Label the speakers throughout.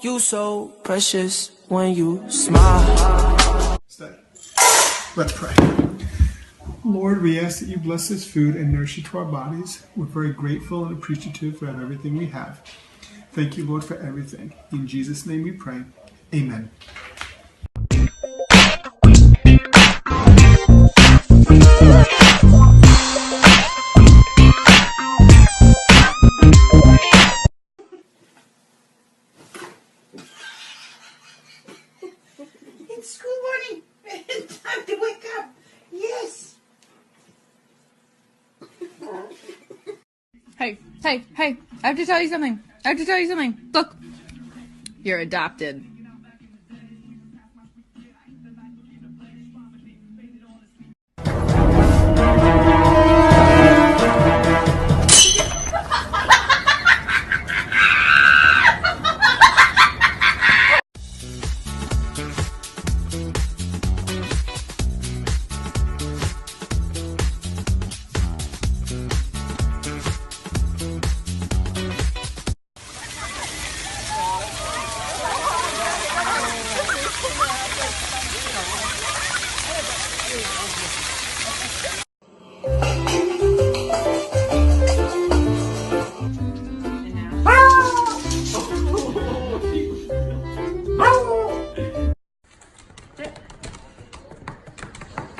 Speaker 1: You so precious when you smile.
Speaker 2: Stay. Let's pray. Lord, we ask that you bless this food and nourish it to our bodies. We're very grateful and appreciative for everything we have. Thank you, Lord, for everything. In Jesus' name we pray. Amen.
Speaker 3: It's school morning. Time to wake up. Yes.
Speaker 4: Hey, I have to tell you something. Look, you're adopted.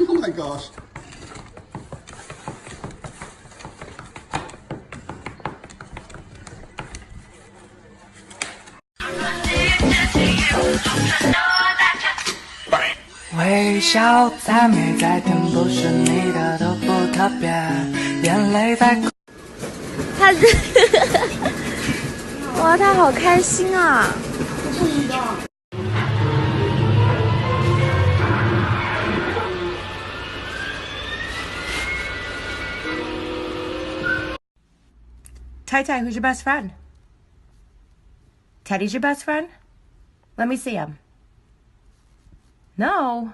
Speaker 2: Oh my gosh.
Speaker 1: 微笑赞美在天不是你的都不特别，眼泪在。
Speaker 5: 他哇，他好开心啊！我不知道。
Speaker 6: Tai Tai, who's your best friend? Teddy's your best friend? Let me see him. No.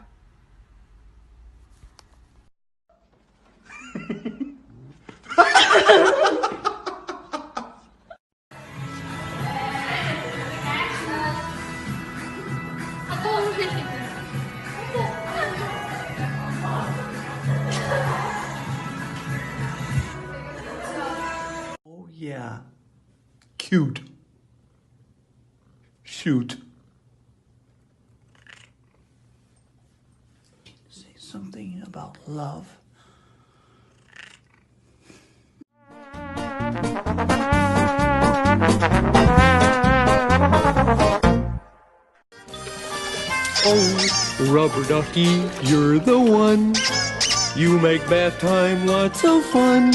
Speaker 2: Oh yeah. Cute. Shoot.
Speaker 1: Say something about love.
Speaker 7: Oh, rubber ducky, you're the one. You make bath time lots of fun.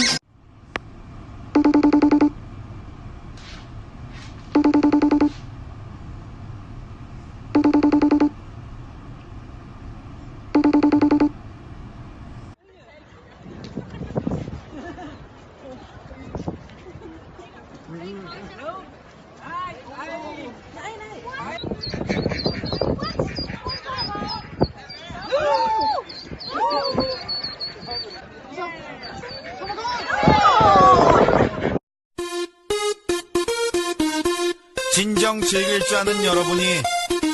Speaker 8: 진정 즐길 줄 아는 여러분이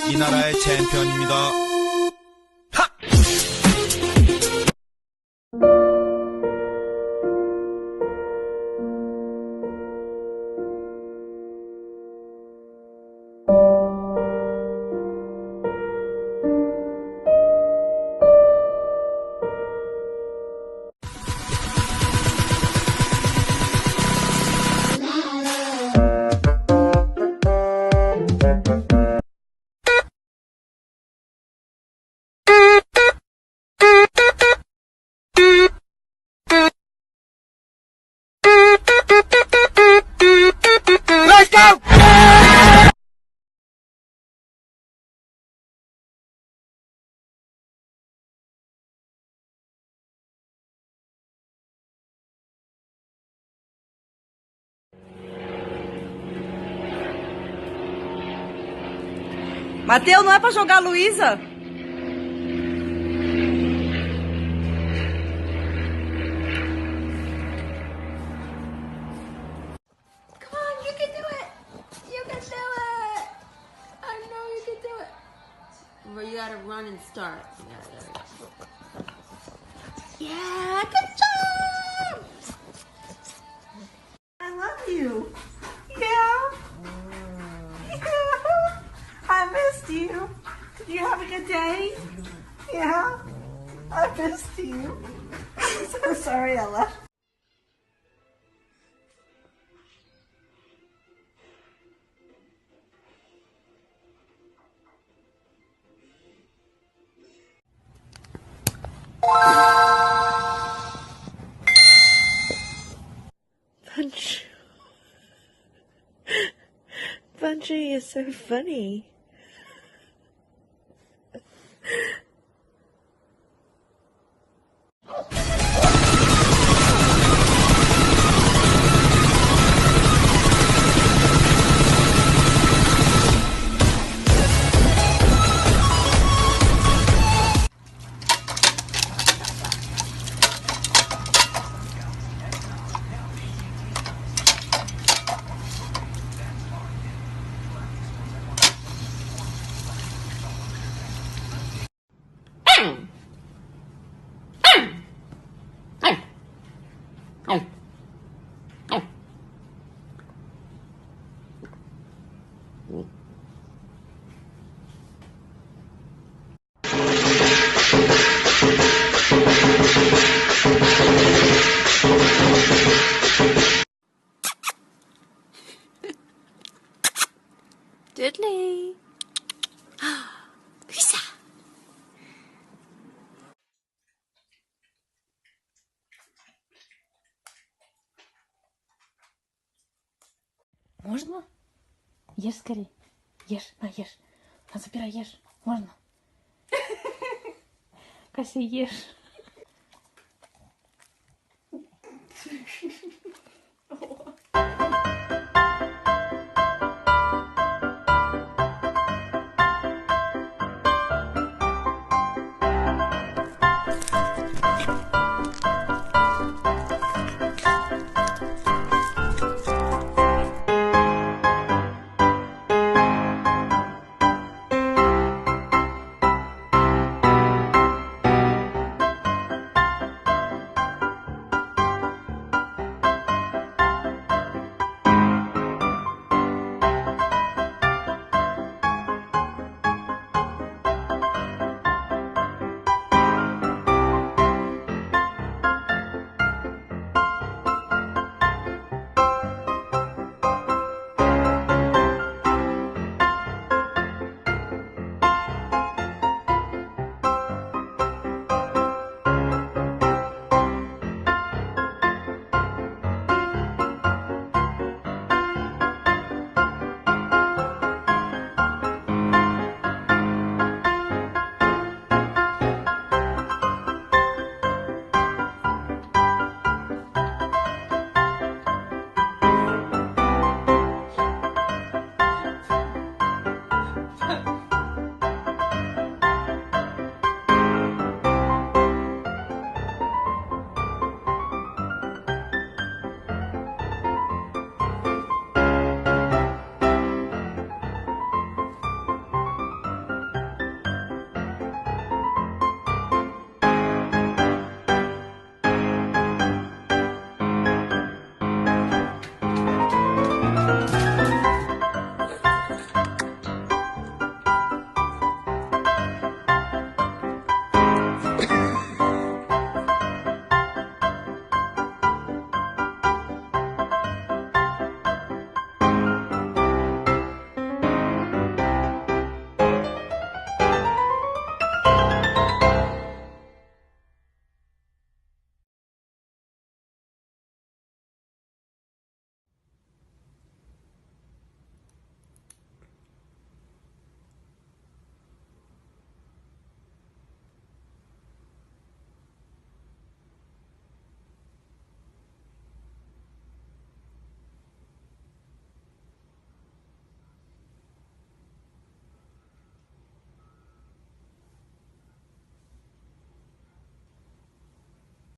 Speaker 8: 이 나라의 챔피언입니다.
Speaker 6: Mateus, não é pra jogar a Luísa?
Speaker 5: Come on, you can do it. You can do it. I know you can do it. Well, you gotta run and start. Yeah, good job.
Speaker 3: I love you. Yeah. I missed you. Did you have a good day? Yeah. I missed you. I'm so sorry, Ella.
Speaker 9: Bungie is so funny.
Speaker 5: Diddley. Pizza.
Speaker 6: Можно? Ешь скорее. Ешь, на, ешь. На, забирай, ешь. Можно? Кася, ешь.